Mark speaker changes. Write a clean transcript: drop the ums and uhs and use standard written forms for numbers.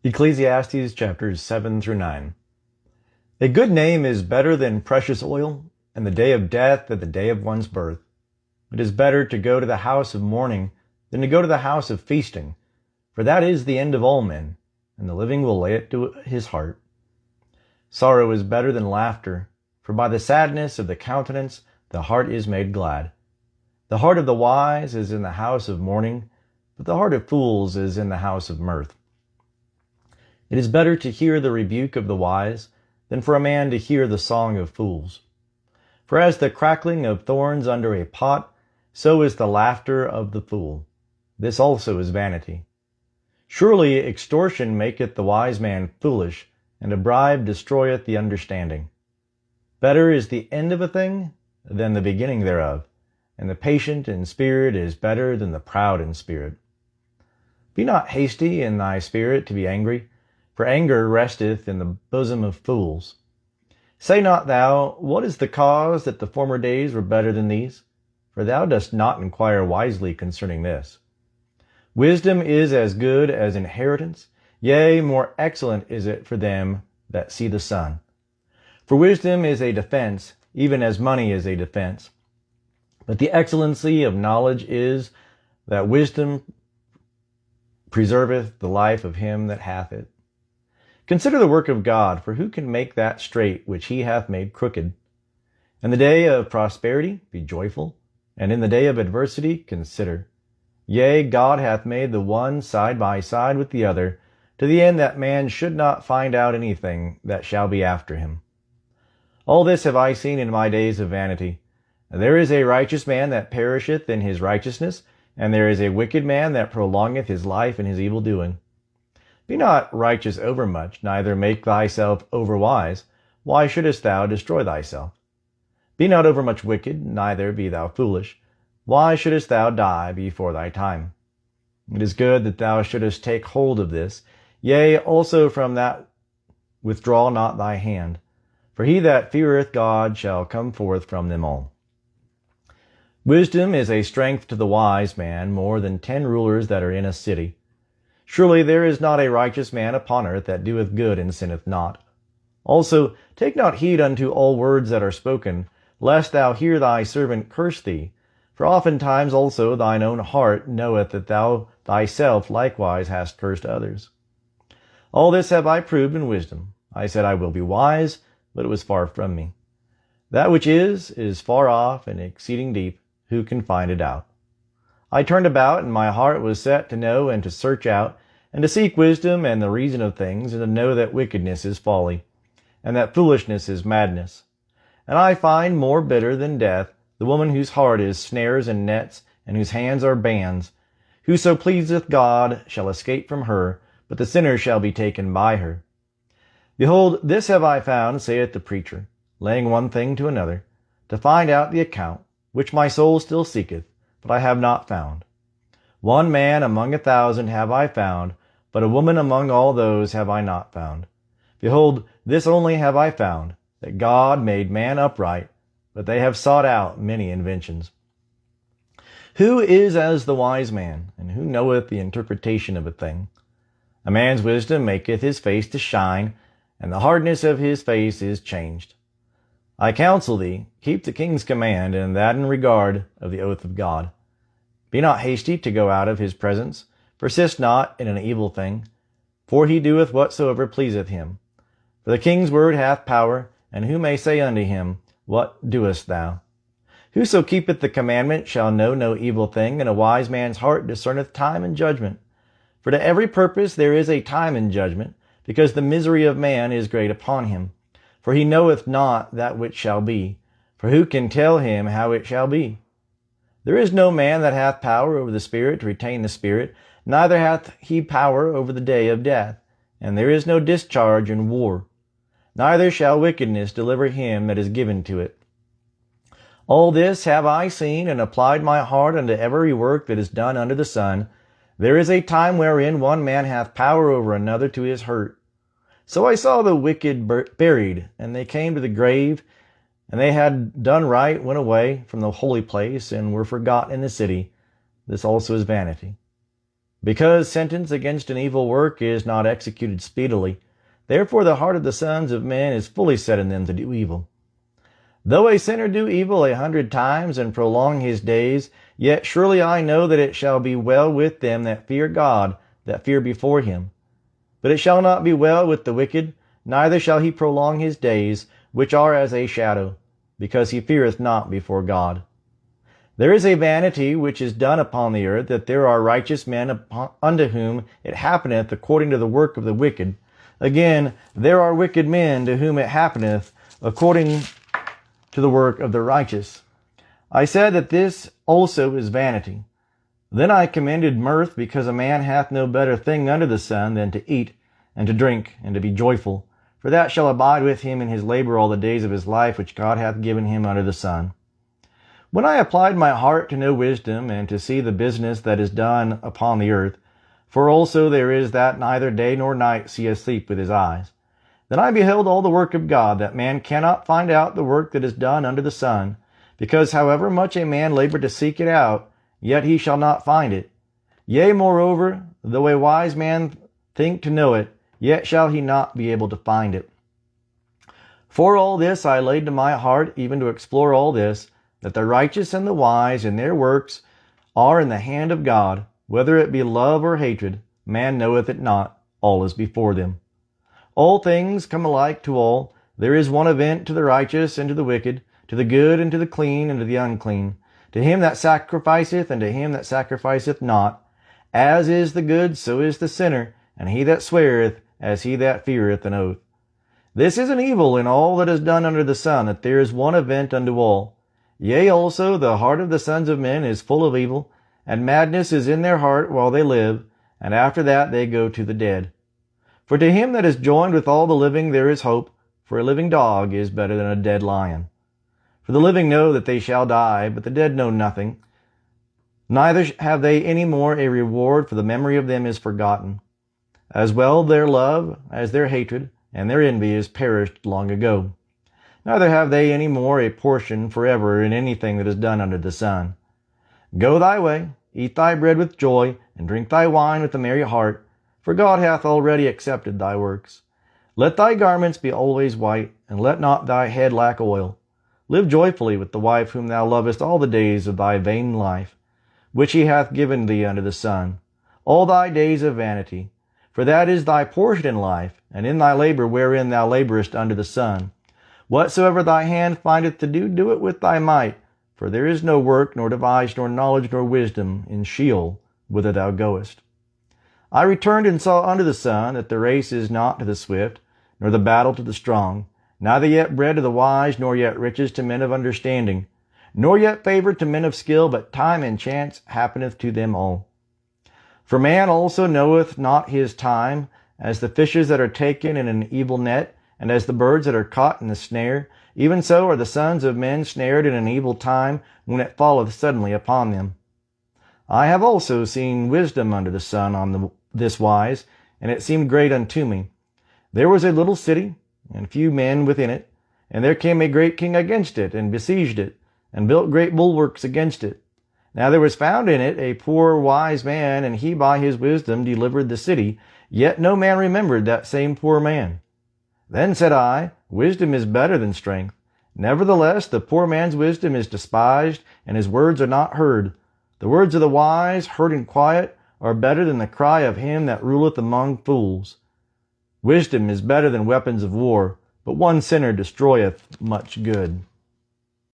Speaker 1: Ecclesiastes chapters 7 through 9. A good name is better than precious oil, and the day of death than the day of one's birth. It is better to go to the house of mourning than to go to the house of feasting, for that is the end of all men, and the living will lay it to his heart. Sorrow is better than laughter, for by the sadness of the countenance the heart is made glad. The heart of the wise is in the house of mourning, but the heart of fools is in the house of mirth. It is better to hear the rebuke of the wise than for a man to hear the song of fools. For as the crackling of thorns under a pot, so is the laughter of the fool. This also is vanity. Surely extortion maketh the wise man foolish, and a bribe destroyeth the understanding. Better is the end of a thing than the beginning thereof, and the patient in spirit is better than the proud in spirit. Be not hasty in thy spirit to be angry, for anger resteth in the bosom of fools. Say not thou, What is the cause that the former days were better than these? For thou dost not inquire wisely concerning this. Wisdom is as good as inheritance, yea, more excellent is it for them that see the sun. For wisdom is a defense, even as money is a defense. But the excellency of knowledge is that wisdom preserveth the life of him that hath it. Consider the work of God, for who can make that straight which he hath made crooked? In the day of prosperity be joyful, and in the day of adversity consider. Yea, God hath made the one side by side with the other, to the end that man should not find out anything that shall be after him. All this have I seen in my days of vanity. There is a righteous man that perisheth in his righteousness, and there is a wicked man that prolongeth his life in his evil doing. Be not righteous overmuch, neither make thyself overwise. Why shouldest thou destroy thyself? Be not overmuch wicked, neither be thou foolish. Why shouldest thou die before thy time? It is good that thou shouldest take hold of this. Yea, also from that withdraw not thy hand. For he that feareth God shall come forth from them all. Wisdom is a strength to the wise man, more than 10 rulers that are in a city. Surely there is not a righteous man upon earth that doeth good and sinneth not. Also, take not heed unto all words that are spoken, lest thou hear thy servant curse thee. For oftentimes also thine own heart knoweth that thou thyself likewise hast cursed others. All this have I proved in wisdom. I said I will be wise, but it was far from me. That which is far off and exceeding deep. Who can find it out? I turned about, and my heart was set to know and to search out, and to seek wisdom and the reason of things, and to know that wickedness is folly, and that foolishness is madness. And I find more bitter than death the woman whose heart is snares and nets, and whose hands are bands. Whoso pleaseth God shall escape from her, but the sinner shall be taken by her. Behold, this have I found, saith the preacher, laying one thing to another, to find out the account, which my soul still seeketh, but I have not found. One man among 1,000 have I found, but a woman among all those have I not found. Behold, this only have I found, that God made man upright, but they have sought out many inventions. Who is as the wise man, and who knoweth the interpretation of a thing? A man's wisdom maketh his face to shine, and the hardness of his face is changed. I counsel thee, keep the king's command, and that in regard of the oath of God. Be not hasty to go out of his presence. Persist not in an evil thing, for he doeth whatsoever pleaseth him. For the king's word hath power, and who may say unto him, What doest thou? Whoso keepeth the commandment shall know no evil thing, and a wise man's heart discerneth time and judgment. For to every purpose there is a time and judgment, because the misery of man is great upon him. For he knoweth not that which shall be, for who can tell him how it shall be? There is no man that hath power over the spirit to retain the spirit, neither hath he power over the day of death, and there is no discharge in war. Neither shall wickedness deliver him that is given to it. All this have I seen, and applied my heart unto every work that is done under the sun. There is a time wherein one man hath power over another to his hurt. So I saw the wicked buried, and they came to the grave, and they had done right, went away from the holy place, and were forgotten in the city. This also is vanity. Because sentence against an evil work is not executed speedily, therefore the heart of the sons of men is fully set in them to do evil. Though a sinner do evil 100 times and prolong his days, yet surely I know that it shall be well with them that fear God, that fear before him. But it shall not be well with the wicked, neither shall he prolong his days, which are as a shadow, because he feareth not before God. There is a vanity which is done upon the earth, that there are righteous men unto whom it happeneth according to the work of the wicked. Again, there are wicked men to whom it happeneth according to the work of the righteous. I said that this also is vanity. Then I commended mirth, because a man hath no better thing under the sun than to eat, and to drink, and to be joyful, for that shall abide with him in his labor all the days of his life which God hath given him under the sun. When I applied my heart to know wisdom, and to see the business that is done upon the earth, for also there is that neither day nor night seeth sleep with his eyes, then I beheld all the work of God, that man cannot find out the work that is done under the sun, because however much a man labor to seek it out, yet he shall not find it. Yea, moreover, though a wise man think to know it, yet shall he not be able to find it. For all this I laid to my heart, even to explore all this, that the righteous and the wise in their works are in the hand of God, whether it be love or hatred, man knoweth it not, all is before them. All things come alike to all, there is one event to the righteous and to the wicked, to the good and to the clean and to the unclean, to him that sacrificeth and to him that sacrificeth not. As is the good, so is the sinner, and he that sweareth, as he that feareth an oath. This is an evil in all that is done under the sun, that there is one event unto all. Yea, also the heart of the sons of men is full of evil, and madness is in their heart while they live, and after that they go to the dead. For to him that is joined with all the living there is hope, for a living dog is better than a dead lion. For the living know that they shall die, but the dead know nothing. Neither have they any more a reward, for the memory of them is forgotten. As well their love as their hatred, and their envy is perished long ago. Neither have they any more a portion forever in anything that is done under the sun. Go thy way, eat thy bread with joy, and drink thy wine with a merry heart, for God hath already accepted thy works. Let thy garments be always white, and let not thy head lack oil. Live joyfully with the wife whom thou lovest all the days of thy vain life, which he hath given thee under the sun, all thy days of vanity. For that is thy portion in life, and in thy labor wherein thou laborest under the sun. Whatsoever thy hand findeth to do, do it with thy might, for there is no work, nor device, nor knowledge, nor wisdom in Sheol, whither thou goest. I returned and saw under the sun that the race is not to the swift, nor the battle to the strong, neither yet bread to the wise, nor yet riches to men of understanding, nor yet favor to men of skill, but time and chance happeneth to them all. For man also knoweth not his time, as the fishes that are taken in an evil net, and as the birds that are caught in the snare, even so are the sons of men snared in an evil time, when it falleth suddenly upon them. I have also seen wisdom under the sun on this wise, and it seemed great unto me. There was a little city, and few men within it, and there came a great king against it, and besieged it, and built great bulwarks against it. Now there was found in it a poor wise man, and he by his wisdom delivered the city, yet no man remembered that same poor man. Then said I, Wisdom is better than strength. Nevertheless, the poor man's wisdom is despised, and his words are not heard. The words of the wise, heard in quiet, are better than the cry of him that ruleth among fools. Wisdom is better than weapons of war, but one sinner destroyeth much good.